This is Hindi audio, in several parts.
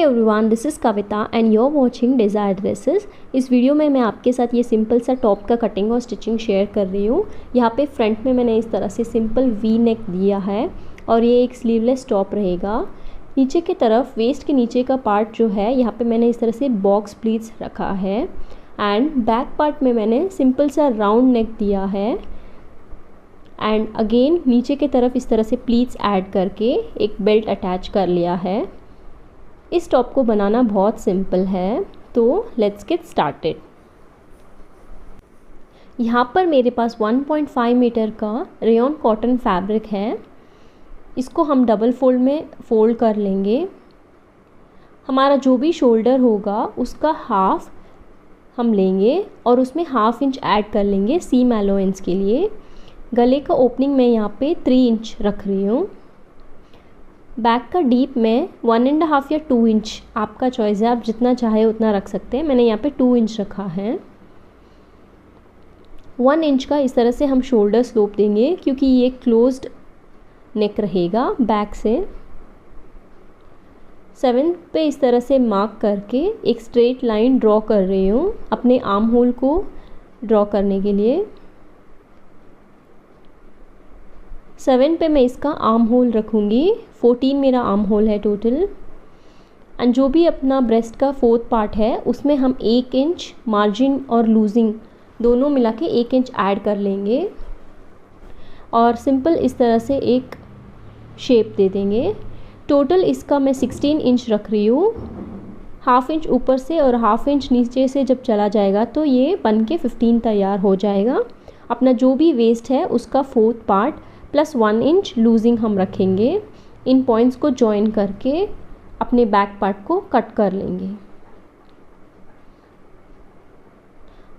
Everyone, this is Kavita and you are watching Desire Dresses. इस वीडियो में मैं आपके साथ ये सिंपल सा टॉप का कटिंग और स्टिचिंग शेयर कर रही हूँ। यहाँ पे फ्रंट में मैंने इस तरह से सिंपल वी नेक दिया है और ये एक स्लीवलेस टॉप रहेगा। नीचे की तरफ वेस्ट के नीचे का पार्ट जो है यहाँ पे मैंने इस तरह से बॉक्स प्लीट्स रखा है एंड बैक पार्ट में मैंने सिंपल सा राउंड नेक दिया है एंड अगेन नीचे की तरफ इस तरह से प्लीट्स ऐड करके एक बेल्ट अटैच कर लिया है। इस टॉप को बनाना बहुत सिंपल है, तो लेट्स गेट स्टार्टेड। यहाँ पर मेरे पास 1.5 मीटर का रेयॉन कॉटन फैब्रिक है। इसको हम डबल फोल्ड में फोल्ड कर लेंगे। हमारा जो भी शोल्डर होगा उसका हाफ हम लेंगे और उसमें हाफ इंच ऐड कर लेंगे सीम अलाउंस के लिए। गले का ओपनिंग मैं यहाँ पे 3 इंच रख रही हूँ। बैक का डीप में 1.5 या 2 इंच आपका चॉइस है, आप जितना चाहे उतना रख सकते हैं। मैंने यहाँ पे 2 इंच रखा है। 1 इंच का इस तरह से हम शोल्डर स्लोप देंगे क्योंकि ये क्लोज्ड नेक रहेगा बैक से। 7 पे इस तरह से मार्क करके एक स्ट्रेट लाइन ड्रॉ कर रही हूँ अपने आर्म होल को ड्रॉ करने के लिए। 7 पे मैं इसका आर्म होल रखूँगी। 14 मेरा आर्म होल है टोटल। एंड जो भी अपना ब्रेस्ट का 4th पार्ट है उसमें हम 1 इंच मार्जिन और लूजिंग दोनों मिला के 1 इंच ऐड कर लेंगे और सिंपल इस तरह से एक शेप दे देंगे। टोटल इसका मैं 16 इंच रख रही हूँ। हाफ इंच ऊपर से और हाफ इंच नीचे से जब चला जाएगा तो ये बन के 15 तैयार हो जाएगा। अपना जो भी वेस्ट है उसका 4th part plus 1 inch losing हम रखेंगे। इन पॉइंट्स को जॉइन करके अपने बैक पार्ट को कट कर लेंगे।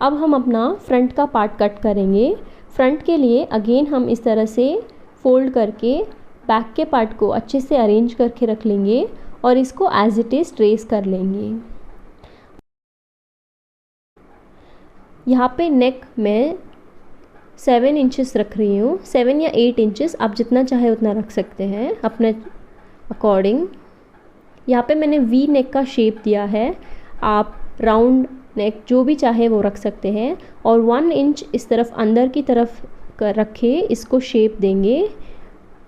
अब हम अपना फ्रंट का पार्ट कट करेंगे। फ्रंट के लिए अगेन हम इस तरह से फोल्ड करके बैक के पार्ट को अच्छे से अरेंज करके रख लेंगे और इसको एज इट इज़ ट्रेस कर लेंगे। यहाँ पे नेक में 7 इंचेस रख रही हूँ। 7 या 8 इंचेस आप जितना चाहे उतना रख सकते हैं अपने अकॉर्डिंग। यहाँ पे मैंने वी नेक का शेप दिया है, आप राउंड नेक जो भी चाहे वो रख सकते हैं। और 1 इंच इस तरफ अंदर की तरफ रखे इसको शेप देंगे।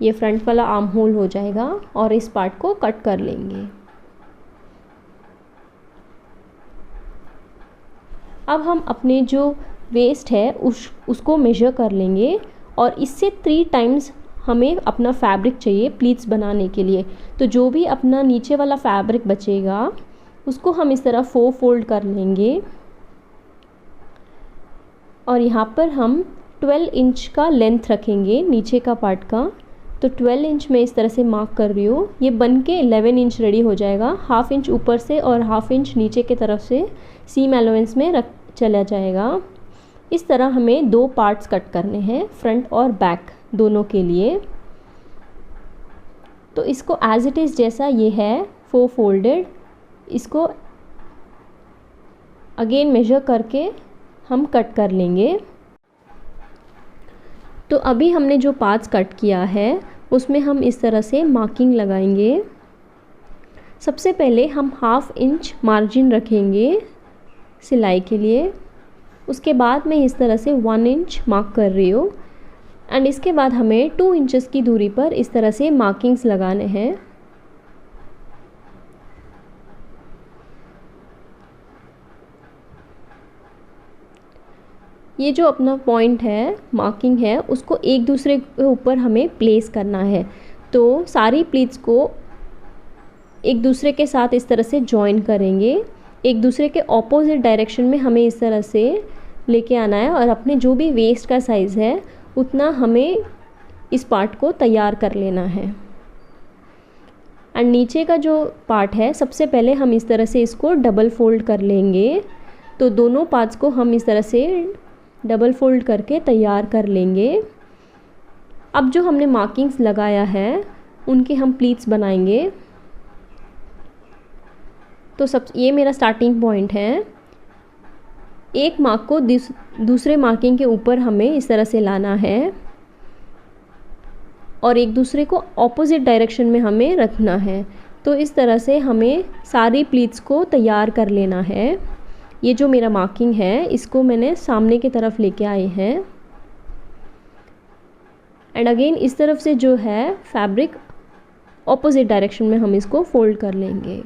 ये फ्रंट वाला आर्म होल हो जाएगा और इस पार्ट को कट कर लेंगे। अब हम अपने जो वेस्ट है उसको मेजर कर लेंगे और इससे 3 टाइम्स हमें अपना फैब्रिक चाहिए प्लीट्स बनाने के लिए। तो जो भी अपना नीचे वाला फैब्रिक बचेगा उसको हम इस तरह 4 फोल्ड कर लेंगे और यहाँ पर हम 12 इंच का लेंथ रखेंगे नीचे का पार्ट का। तो 12 इंच में इस तरह से मार्क कर रही हूँ। ये बन के 11 इंच रेडी हो जाएगा। हाफ इंच ऊपर से और हाफ इंच नीचे की तरफ से सीम अलाउंस में चला जाएगा। इस तरह हमें 2 पार्ट्स कट करने हैं, फ्रंट और बैक दोनों के लिए। तो इसको एज इट इज़ जैसा ये है 4 फोल्डेड, इसको अगेन मेजर करके हम कट कर लेंगे। तो अभी हमने जो पार्ट्स कट किया है उसमें हम इस तरह से मार्किंग लगाएंगे। सबसे पहले हम हाफ इंच मार्जिन रखेंगे सिलाई के लिए। उसके बाद मैं इस तरह से 1 इंच मार्क कर रही हूँ एंड इसके बाद हमें 2 इंचेस की दूरी पर इस तरह से मार्किंग्स लगाने हैं। ये जो अपना पॉइंट है, मार्किंग है, उसको एक दूसरे के ऊपर हमें प्लेस करना है। तो सारी प्लीट्स को एक दूसरे के साथ इस तरह से जॉइन करेंगे। एक दूसरे के ऑपोजिट डायरेक्शन में हमें इस तरह से लेके आना है और अपने जो भी वेस्ट का साइज़ है उतना हमें इस पार्ट को तैयार कर लेना है। एंड नीचे का जो पार्ट है सबसे पहले हम इस तरह से इसको डबल फोल्ड कर लेंगे। तो दोनों पार्ट्स को हम इस तरह से डबल फोल्ड करके तैयार कर लेंगे। अब जो हमने मार्किंग्स लगाया है उनके हम प्लीट्स बनाएंगे। तो ये मेरा स्टार्टिंग पॉइंट है। एक मार्क को दूसरे मार्किंग के ऊपर हमें इस तरह से लाना है और एक दूसरे को ऑपोजिट डायरेक्शन में हमें रखना है। तो इस तरह से हमें सारी प्लीट्स को तैयार कर लेना है। ये जो मेरा मार्किंग है इसको मैंने सामने की तरफ लेके आए हैं एंड अगेन इस तरफ से जो है फैब्रिक ऑपोजिट डायरेक्शन में हम इसको फोल्ड कर लेंगे।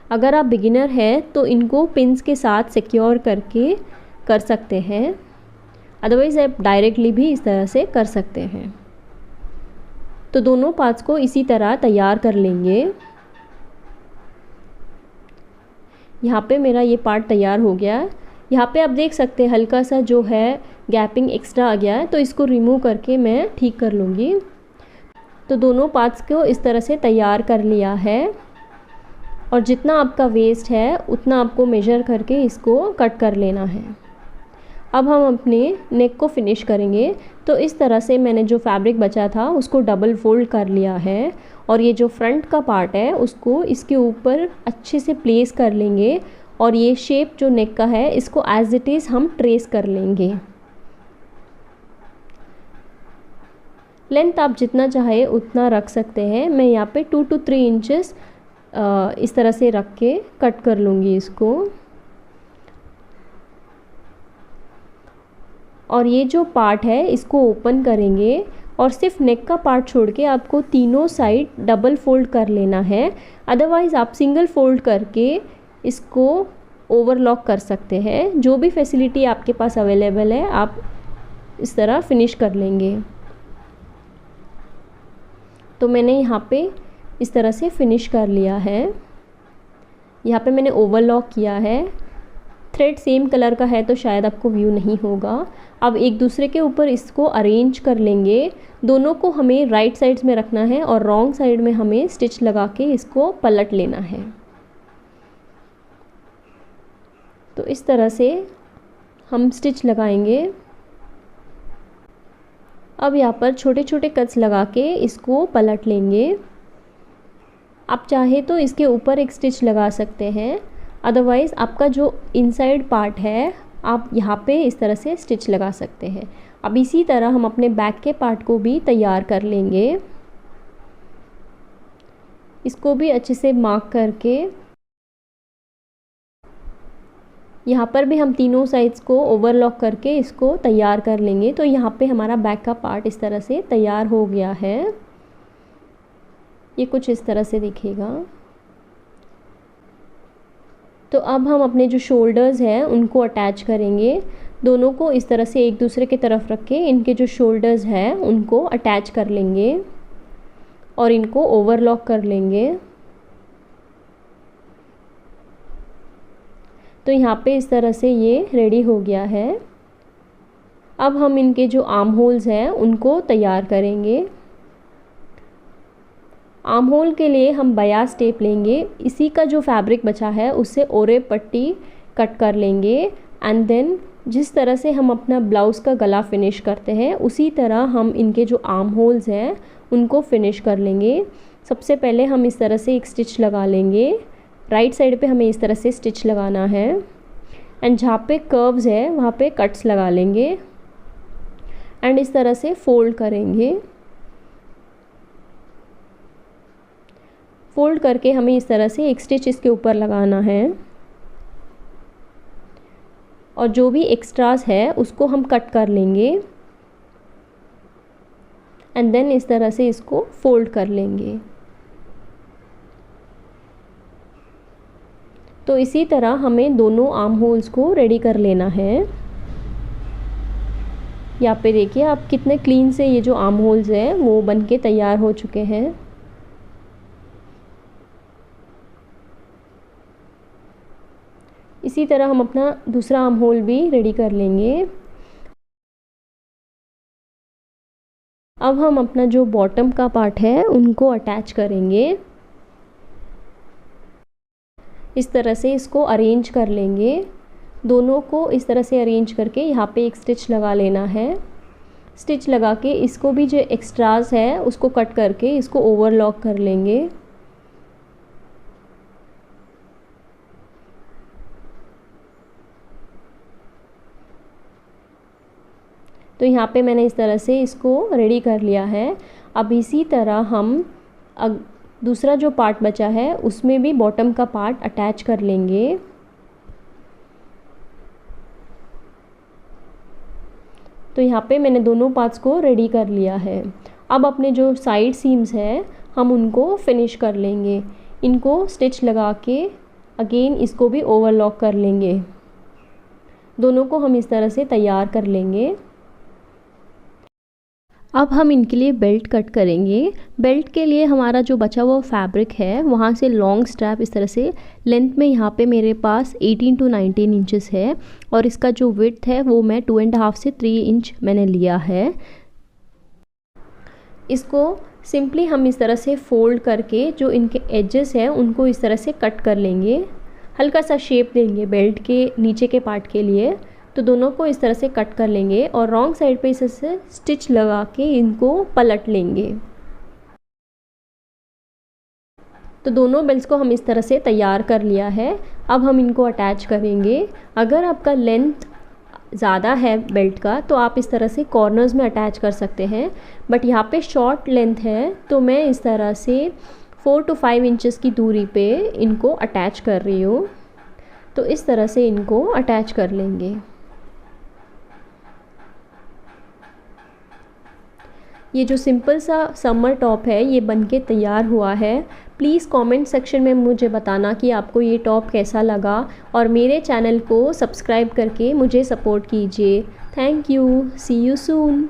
अगर आप बिगिनर हैं तो इनको पिन्स के साथ सिक्योर करके कर सकते हैं, अदरवाइज़ आप डायरेक्टली भी इस तरह से कर सकते हैं। तो दोनों पार्ट्स को इसी तरह तैयार कर लेंगे। यहाँ पे मेरा ये पार्ट तैयार हो गया। यहाँ पे आप देख सकते हैं हल्का सा जो है गैपिंग एक्स्ट्रा आ गया है, तो इसको रिमूव करके मैं ठीक कर लूँगी। तो दोनों पार्ट्स को इस तरह से तैयार कर लिया है और जितना आपका वेस्ट है उतना आपको मेजर करके इसको कट कर लेना है। अब हम अपने नेक को फिनिश करेंगे। तो इस तरह से मैंने जो फैब्रिक बचा था उसको डबल फोल्ड कर लिया है और ये जो फ्रंट का पार्ट है उसको इसके ऊपर अच्छे से प्लेस कर लेंगे और ये शेप जो नेक का है इसको एज इट इज़ हम ट्रेस कर लेंगे। लेंथ आप जितना चाहे उतना रख सकते हैं। मैं यहाँ पे 2 to 3 इंचेस इस तरह से रख के कट कर लूँगी इसको। और ये जो पार्ट है इसको ओपन करेंगे और सिर्फ नेक का पार्ट छोड़ के आपको तीनों साइड डबल फोल्ड कर लेना है, अदरवाइज़ आप सिंगल फोल्ड करके इसको ओवरलॉक कर सकते हैं। जो भी फैसिलिटी आपके पास अवेलेबल है आप इस तरह फिनिश कर लेंगे। तो मैंने यहाँ पे इस तरह से फिनिश कर लिया है। यहाँ पे मैंने ओवरलॉक किया है। थ्रेड सेम कलर का है तो शायद आपको व्यू नहीं होगा। अब एक दूसरे के ऊपर इसको अरेंज कर लेंगे। दोनों को हमें राइट साइड्स में रखना है और रॉन्ग साइड में हमें स्टिच लगा के इसको पलट लेना है। तो इस तरह से हम स्टिच लगाएंगे। अब यहाँ पर छोटे छोटे कट्स लगा के इसको पलट लेंगे। आप चाहे तो इसके ऊपर एक स्टिच लगा सकते हैं, अदरवाइज़ आपका जो इनसाइड पार्ट है आप यहाँ पे इस तरह से स्टिच लगा सकते हैं। अब इसी तरह हम अपने बैक के पार्ट को भी तैयार कर लेंगे। इसको भी अच्छे से मार्क करके यहाँ पर भी हम तीनों साइड्स को ओवरलॉक करके इसको तैयार कर लेंगे। तो यहाँ पे हमारा बैक का पार्ट इस तरह से तैयार हो गया है। ये कुछ इस तरह से दिखेगा। तो अब हम अपने जो शोल्डर्स हैं उनको अटैच करेंगे। दोनों को इस तरह से एक दूसरे की तरफ रख के इनके जो शोल्डर्स हैं उनको अटैच कर लेंगे और इनको ओवरलॉक कर लेंगे। तो यहाँ पे इस तरह से ये रेडी हो गया है। अब हम इनके जो आर्म होल्स हैं उनको तैयार करेंगे। आर्म होल के लिए हम बयास टेप लेंगे। इसी का जो फैब्रिक बचा है उससे ओरे पट्टी कट कर लेंगे एंड देन जिस तरह से हम अपना ब्लाउज़ का गला फिनिश करते हैं उसी तरह हम इनके जो आर्म होल्स हैं उनको फिनिश कर लेंगे। सबसे पहले हम इस तरह से एक स्टिच लगा लेंगे। राइट साइड पे हमें इस तरह से स्टिच लगाना है एंड जहाँ पे कर्व्स है वहाँ पे कट्स लगा लेंगे एंड इस तरह से फोल्ड करेंगे। फोल्ड करके हमें इस तरह से एक स्टिच इसके ऊपर लगाना है और जो भी एक्स्ट्रास है उसको हम कट कर लेंगे एंड देन इस तरह से इसको फोल्ड कर लेंगे। तो इसी तरह हमें दोनों आर्म होल्स को रेडी कर लेना है। यहाँ पे देखिए आप कितने क्लीन से ये जो आर्म होल्स हैं वो बनके तैयार हो चुके हैं। इसी तरह हम अपना दूसरा आर्म होल भी रेडी कर लेंगे। अब हम अपना जो बॉटम का पार्ट है उनको अटैच करेंगे। इस तरह से इसको अरेंज कर लेंगे। दोनों को इस तरह से अरेंज करके यहाँ पे एक स्टिच लगा लेना है। स्टिच लगा के इसको भी जो एक्स्ट्रास है उसको कट करके इसको ओवरलॉक कर लेंगे। तो यहाँ पे मैंने इस तरह से इसको रेडी कर लिया है। अब इसी तरह हम दूसरा जो पार्ट बचा है उसमें भी बॉटम का पार्ट अटैच कर लेंगे। तो यहाँ पे मैंने दोनों पार्ट्स को रेडी कर लिया है। अब अपने जो साइड सीम्स है हम उनको फिनिश कर लेंगे। इनको स्टिच लगा के अगेन इसको भी ओवरलॉक कर लेंगे। दोनों को हम इस तरह से तैयार कर लेंगे। अब हम इनके लिए बेल्ट कट करेंगे। बेल्ट के लिए हमारा जो बचा हुआ फैब्रिक है वहाँ से लॉन्ग स्ट्रैप इस तरह से लेंथ में यहाँ पे मेरे पास 18 to 19 इंचेस है और इसका जो विड्थ है वो मैं 2.5 से 3 इंच मैंने लिया है। इसको सिंपली हम इस तरह से फोल्ड करके जो इनके एजेस हैं उनको इस तरह से कट कर लेंगे। हल्का सा शेप देंगे बेल्ट के नीचे के पार्ट के लिए। तो दोनों को इस तरह से कट कर लेंगे और रॉन्ग साइड पे इस तरह से स्टिच लगा के इनको पलट लेंगे। तो दोनों बेल्ट्स को हम इस तरह से तैयार कर लिया है। अब हम इनको अटैच करेंगे। अगर आपका लेंथ ज़्यादा है बेल्ट का तो आप इस तरह से कॉर्नर्स में अटैच कर सकते हैं, बट यहाँ पे शॉर्ट लेंथ है तो मैं इस तरह से 4 to 5 इंचेस की दूरी पे इनको अटैच कर रही हूँ। तो इस तरह से इनको अटैच कर लेंगे। ये जो सिंपल सा समर टॉप है ये बनके तैयार हुआ है। प्लीज़ कमेंट सेक्शन में मुझे बताना कि आपको ये टॉप कैसा लगा और मेरे चैनल को सब्सक्राइब करके मुझे सपोर्ट कीजिए। Thank you, see you soon.